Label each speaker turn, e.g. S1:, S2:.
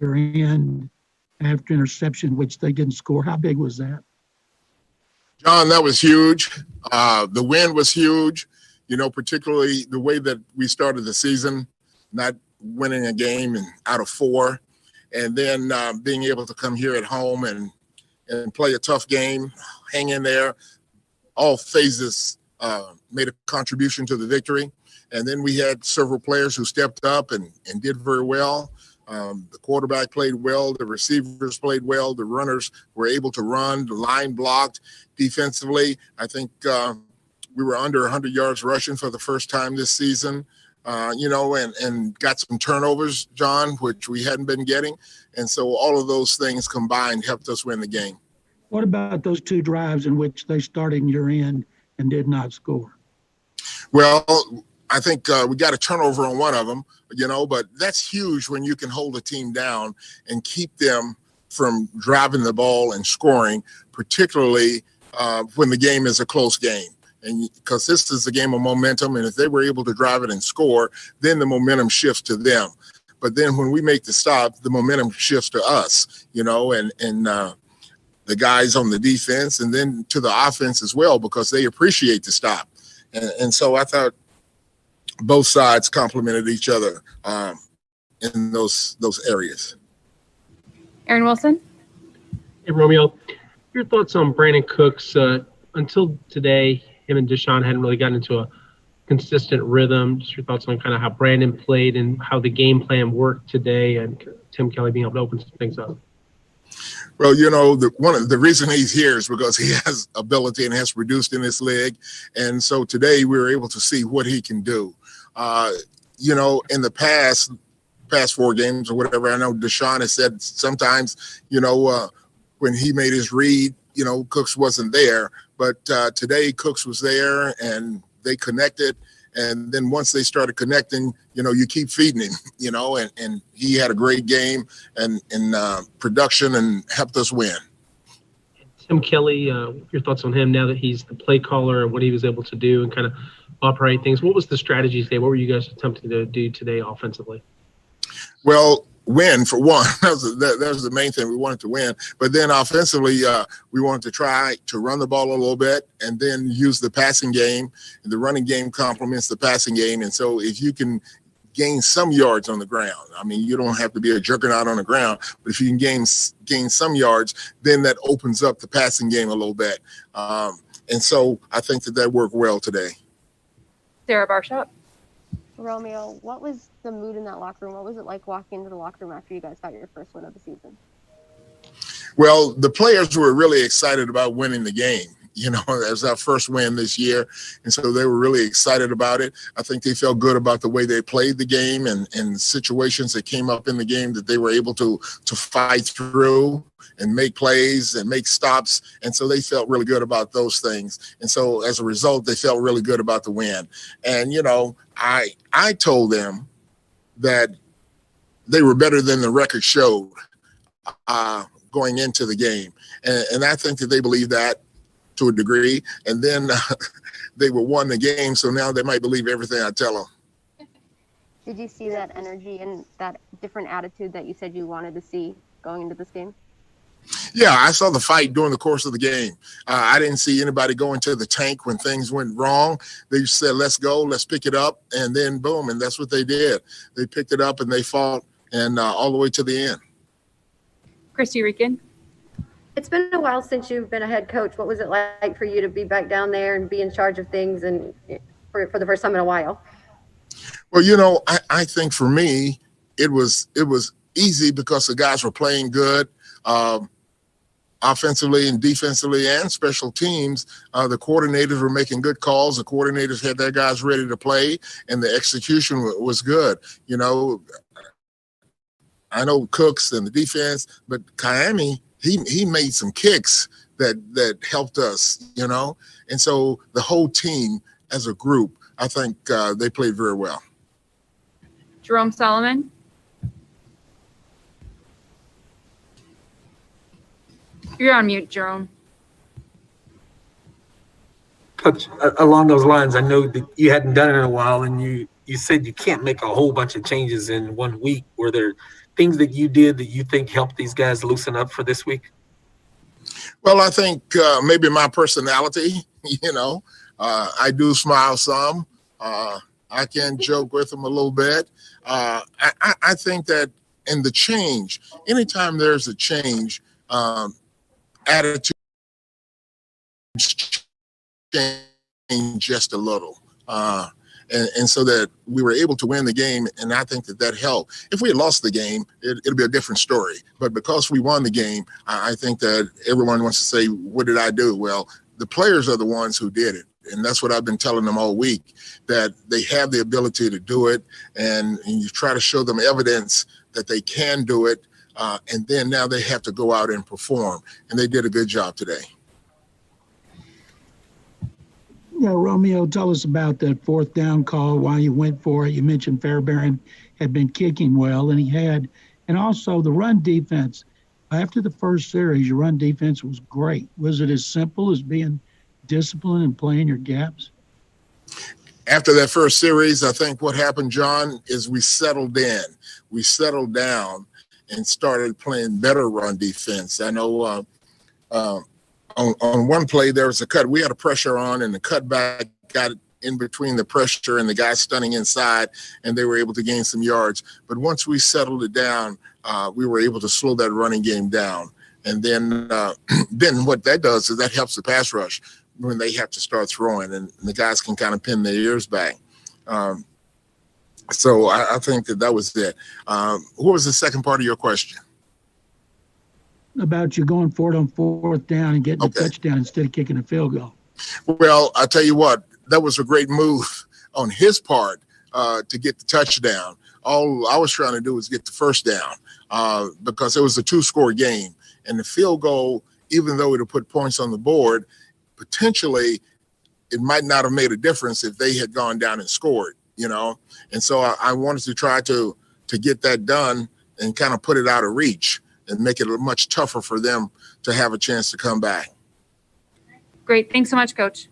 S1: your end after interception, which they didn't score. How big was that?
S2: John, that was huge. The win was huge, particularly the way that we started the season, not winning a game out of 4, and then being able to come here at home and play a tough game, hang in there. All phases made a contribution to the victory. And then we had several players who stepped up and did very well. The quarterback played well. The receivers played well. The runners were able to run. The line blocked defensively. I think we were under 100 yards rushing for the first time this season, and got some turnovers, John, which we hadn't been getting. And so all of those things combined helped us win the game.
S1: What about those 2 drives in which they started in your end and did not score?
S2: Well, I think we got a turnover on one of them, but that's huge when you can hold a team down and keep them from driving the ball and scoring, particularly when the game is a close game. And because this is a game of momentum, and if they were able to drive it and score, then the momentum shifts to them. But then when we make the stop, the momentum shifts to us, and the guys on the defense, and then to the offense as well, because they appreciate the stop. And so I thought both sides complemented each other in those areas.
S3: Aaron Wilson.
S4: Hey, Romeo, your thoughts on Brandon Cooks? Until today, him and Deshaun hadn't really gotten into a consistent rhythm. Just your thoughts on kind of how Brandon played and how the game plan worked today, and Tim Kelly being able to open some things up.
S2: Well, the reason he's here is because he has ability and has produced in this league. And so today we were able to see what he can do. In the past 4 games or whatever, I know Deshaun has said sometimes, when he made his read, Cooks wasn't there. But today Cooks was there and they connected. And then once they started connecting, you keep feeding him, and he had a great game and production and helped us win.
S4: Tim Kelly, your thoughts on him now that he's the play caller and what he was able to do and kind of operate things. What was the strategy today? What were you guys attempting to do today offensively?
S2: Well, win for one. That was the main thing. We wanted to win. But then offensively, we wanted to try to run the ball a little bit and then use the passing game. And the running game complements the passing game. And so if you can gain some yards on the ground, I mean, you don't have to be a juggernaut on the ground, but if you can gain some yards, then that opens up the passing game a little bit. And so I think that worked well today.
S3: Sarah Barshop.
S5: Romeo, what was the mood in that locker room? What was it like walking into the locker room after you guys got your first win of the season?
S2: Well, the players were really excited about winning the game. It was our first win this year, and so they were really excited about it. I think they felt good about the way they played the game and situations that came up in the game that they were able to fight through and make plays and make stops, and so they felt really good about those things. And so as a result, they felt really good about the win. And, I told them that they were better than the record showed going into the game. And I think that they believe that to a degree. And then they won the game, so now they might believe everything I tell them.
S5: Did you see that energy and that different attitude that you said you wanted to see going into this game?
S2: Yeah, I saw the fight during the course of the game. I didn't see anybody go into the tank when things went wrong. They just said, let's go, let's pick it up, and then boom, and that's what they did. They picked it up and they fought, and all the way to the end.
S3: Christy Rican.
S6: It's been a while since you've been a head coach. What was it like for you to be back down there and be in charge of things and for the first time in a while?
S2: Well, I think for me, it was easy because the guys were playing good. Offensively and defensively and special teams, the coordinators were making good calls. The coordinators had their guys ready to play, and the execution was good. I know Cooks and the defense, but Miami, he made some kicks that helped us, And so the whole team as a group, I think they played very well.
S3: Jerome Solomon. You're on mute, Jerome.
S7: Coach, along those lines, I know that you hadn't done it in a while, and you you said you can't make a whole bunch of changes in 1 week. Were there things that you did that you think helped these guys loosen up for this week?
S2: Well, I think maybe my personality, I do smile some. I can joke with them a little bit. I think that in the change, anytime there's a change, attitudes change just a little. And so that we were able to win the game, and I think that helped. If we had lost the game, it'll be a different story. But because we won the game, I think that everyone wants to say, what did I do? Well, the players are the ones who did it. And that's what I've been telling them all week, that they have the ability to do it, and you try to show them evidence that they can do it, and then now they have to go out and perform. And they did a good job today.
S1: Yeah, Romeo, tell us about that fourth down call, why you went for it. You mentioned Fairbairn had been kicking well, and also the run defense. After the first series, your run defense was great. Was it as simple as being disciplined and playing your gaps?
S2: After that first series, I think what happened, John, is we settled in. We settled down and started playing better run defense. I know on one play, there was a cut. We had a pressure on, and the cutback got in between the pressure and the guy stunning inside, and they were able to gain some yards. But once we settled it down, we were able to slow that running game down. And then what that does is that helps the pass rush when they have to start throwing, and the guys can kind of pin their ears back. So I think that was it. What was the second part of your question?
S1: About you going for it on fourth down and getting a touchdown instead of kicking a field goal.
S2: Well, I tell you what, that was a great move on his part to get the touchdown. All I was trying to do was get the first down because it was a 2-score game. And the field goal, even though it would put points on the board, potentially it might not have made a difference if they had gone down and scored, And so I wanted to try to get that done and kind of put it out of reach and make it much tougher for them to have a chance to come back.
S3: Great. Thanks so much, Coach.